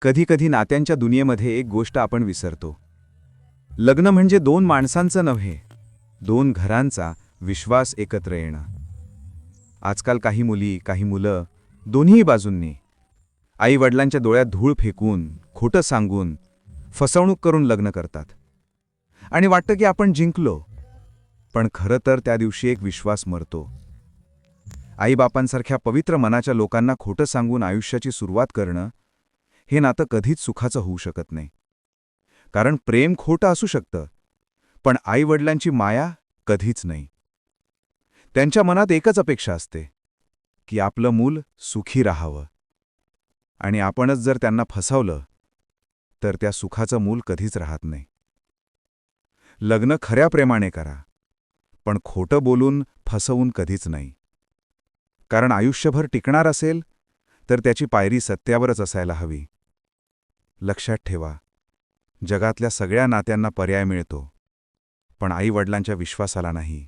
कधी-कधी नात्यांच्या दुनियेमध्ये एक गोष्ट आपण विसरतो. लग्न म्हणजे दोन माणसांचं नव्हे, दोन घरांचा विश्वास एकत्र येणं. आजकाल काही मुली, काही मुलं दोन्ही बाजूंनी आई-वडिलांच्या डोळ्यात धूळ फेकून, खोटं सांगून, फसवणूक करून लग्न करतात. आणि वाटतं की आपण जिंकलो. पण खरं तर त्या दिवशी एक विश्वास मरतो. आई-बापांसारख्या पवित्र मनाच्या लोकांना खोटं सांगून आयुष्याची सुरुवात करणं, हे नातं कधीच सुखाचं होऊ शकत नाही. कारण प्रेम खोटं असू शकतं, पण आई-वडिलांची माया कधीच नाही. त्यांच्या मनात एकच अपेक्षा असते की आपलं मूल सुखी राहावं. आणि आपणच जर त्यांना फसवलं, तर त्या सुखाचं मूल कधीच राहत नाही. लग्न खऱ्या प्रेमाने करा, पण खोटं बोलून फसवून कधीच नाही. कारण आयुष्यभर टिकणार असेल, तर त्याची पायरी सत्यावरच असायला हवी. लक्षात ठेवा, जगातल्या सगळ्या नात्यांना पर्याय मिळतो, पण आई-वडिलांच्या विश्वासाला नाही.